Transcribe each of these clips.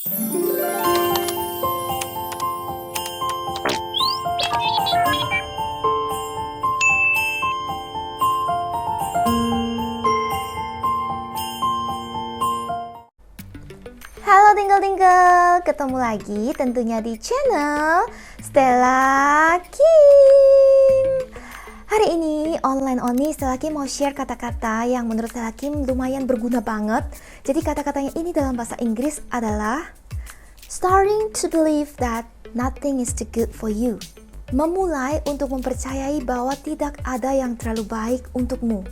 Halo Tinggal-Tinggal, ketemu lagi tentunya di channel Stella Kim. Hari ini online only Stella Kim mau share kata-kata yang menurut Stella Kim lumayan berguna banget. Jadi kata-katanya ini dalam bahasa Inggris adalah starting to believe that nothing is too good for you. Memulai untuk mempercayai bahwa tidak ada yang terlalu baik untukmu.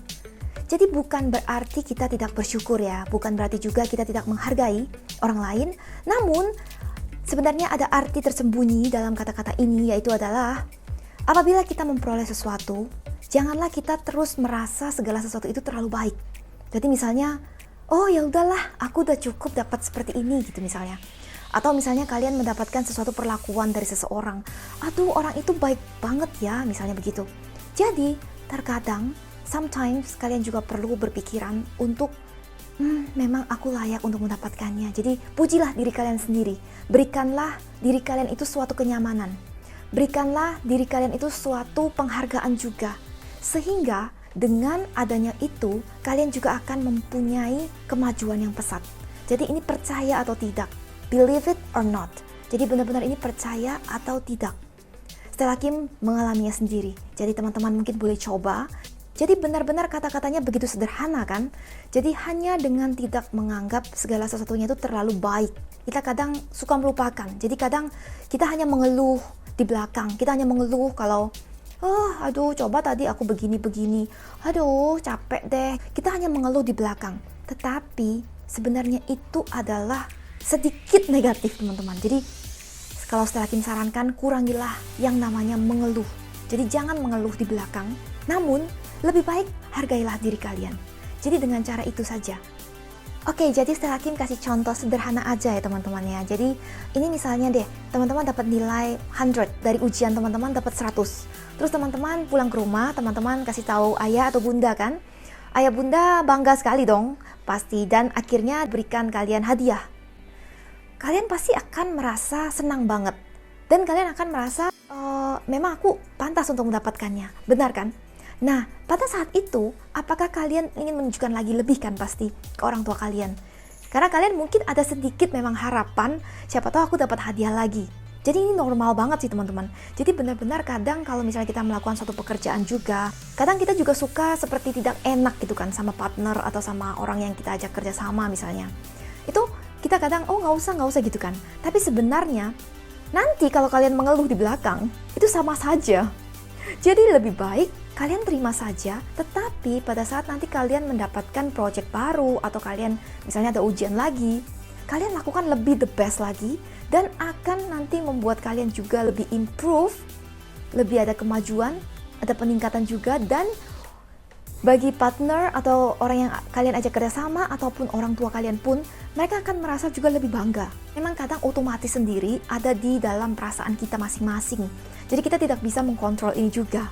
Jadi bukan berarti kita tidak bersyukur ya, bukan berarti juga kita tidak menghargai orang lain. Namun sebenarnya ada arti tersembunyi dalam kata-kata ini, yaitu adalah apabila kita memperoleh sesuatu, janganlah kita terus merasa segala sesuatu itu terlalu baik. Jadi misalnya, oh ya udahlah, aku udah cukup dapat seperti ini gitu misalnya. Atau misalnya kalian mendapatkan sesuatu perlakuan dari seseorang, aduh orang itu baik banget ya, misalnya begitu. Jadi terkadang sometimes kalian juga perlu berpikiran untuk memang aku layak untuk mendapatkannya. Jadi pujilah diri kalian sendiri. Berikanlah diri kalian itu suatu kenyamanan. Berikanlah diri kalian itu suatu penghargaan juga. Sehingga dengan adanya itu kalian juga akan mempunyai kemajuan yang pesat. Jadi ini percaya atau tidak, believe it or not. Jadi benar-benar ini percaya atau tidak. Stella Kim mengalaminya sendiri. Jadi teman-teman mungkin boleh coba. Jadi benar-benar kata-katanya begitu sederhana kan? Jadi hanya dengan tidak menganggap segala sesuatunya itu terlalu baik. Kita kadang suka melupakan. Jadi kadang kita hanya mengeluh di belakang. Kita hanya mengeluh kalau, aduh coba tadi aku begini-begini. Aduh capek deh. Kita hanya mengeluh di belakang. Tetapi sebenarnya itu adalah sedikit negatif teman-teman. Jadi kalau Stella Kim sarankan, kurangilah yang namanya mengeluh. Jadi jangan mengeluh di belakang. Namun lebih baik hargailah diri kalian. Jadi dengan cara itu saja. Oke, jadi Stella Kim kasih contoh sederhana aja ya teman-teman ya. Jadi ini misalnya deh, teman-teman dapat nilai 100 dari ujian, teman-teman dapat 100. Terus teman-teman pulang ke rumah, teman-teman kasih tahu ayah atau bunda kan. Ayah bunda bangga sekali dong, pasti. Dan akhirnya berikan kalian hadiah. Kalian pasti akan merasa senang banget. Dan kalian akan merasa, memang aku pantas untuk mendapatkannya. Benar kan? Nah, pada saat itu, apakah kalian ingin menunjukkan lagi lebih kan pasti ke orang tua kalian? Karena kalian mungkin ada sedikit memang harapan, siapa tahu aku dapat hadiah lagi. Jadi ini normal banget sih teman-teman. Jadi benar-benar kadang kalau misalnya kita melakukan suatu pekerjaan juga, kadang kita juga suka seperti tidak enak gitu kan sama partner atau sama orang yang kita ajak kerja sama misalnya. Itu kita kadang, nggak usah gitu kan. Tapi sebenarnya, nanti kalau kalian mengeluh di belakang, itu sama saja. Jadi lebih baik kalian terima saja, tetapi pada saat nanti kalian mendapatkan project baru atau kalian misalnya ada ujian lagi, kalian lakukan lebih the best lagi dan akan nanti membuat kalian juga lebih improve, lebih ada kemajuan, ada peningkatan juga. Dan bagi partner atau orang yang kalian ajak kerjasama ataupun orang tua kalian pun, mereka akan merasa juga lebih bangga. Memang kadang otomatis sendiri ada di dalam perasaan kita masing-masing. Jadi kita tidak bisa mengkontrol ini juga.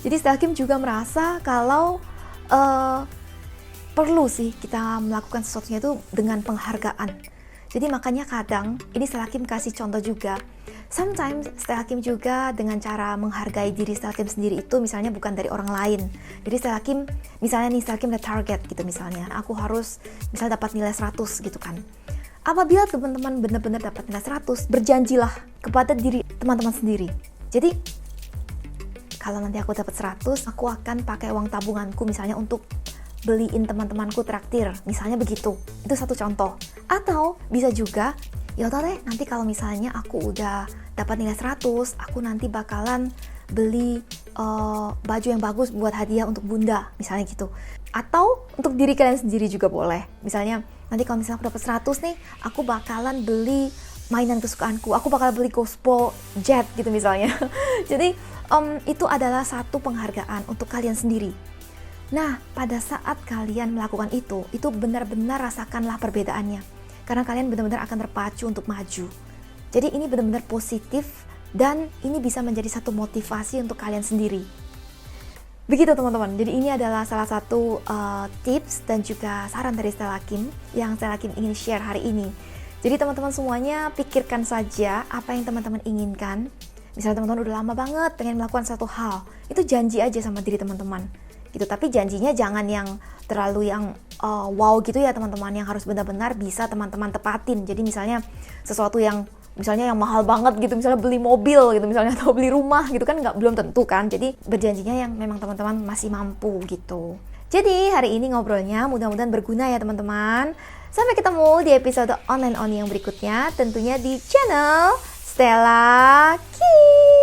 Jadi Stella Kim juga merasa kalau perlu sih kita melakukan sesuatunya itu dengan penghargaan. Jadi makanya kadang, ini Stella Kim kasih contoh juga. Sometimes Stella Kim juga dengan cara menghargai diri Stella Kim sendiri itu misalnya bukan dari orang lain. Jadi Stella Kim, misalnya nih Stella Kim ada target gitu misalnya. Aku harus misalnya dapat nilai 100 gitu kan. Apabila teman-teman benar-benar dapat nilai 100, berjanjilah kepada diri teman-teman sendiri. Jadi kalau nanti aku dapat 100, aku akan pakai uang tabunganku misalnya untuk beliin teman-temanku traktir, misalnya begitu. Itu satu contoh. Atau bisa juga, ya udah deh, nanti kalau misalnya aku udah dapat nilai 100, aku nanti bakalan beli baju yang bagus buat hadiah untuk bunda, misalnya gitu. Atau untuk diri kalian sendiri juga boleh. Misalnya, nanti kalau misalnya aku dapat 100 nih, aku bakalan beli mainan kesukaanku, aku bakal beli Cospo Jet gitu misalnya. Jadi itu adalah satu penghargaan untuk kalian sendiri. Nah, pada saat kalian melakukan itu benar-benar rasakanlah perbedaannya. Karena kalian benar-benar akan terpacu untuk maju. Jadi ini benar-benar positif dan ini bisa menjadi satu motivasi untuk kalian sendiri. Begitu teman-teman, jadi ini adalah salah satu tips dan juga saran dari Stella Kim yang Stella Kim ingin share hari ini. Jadi teman-teman semuanya pikirkan saja apa yang teman-teman inginkan. Misalnya teman-teman udah lama banget pengen melakukan satu hal, itu janji aja sama diri teman-teman gitu. Tapi janjinya jangan yang terlalu yang wow gitu ya teman-teman, yang harus benar-benar bisa teman-teman tepatin. Jadi misalnya sesuatu yang misalnya yang mahal banget gitu, misalnya beli mobil gitu misalnya, atau beli rumah gitu kan, belum tentu kan. Jadi berjanjinya yang memang teman-teman masih mampu gitu. Jadi hari ini ngobrolnya mudah-mudahan berguna ya teman-teman. Sampai ketemu di episode online Oni yang berikutnya, tentunya di channel Stella Kim.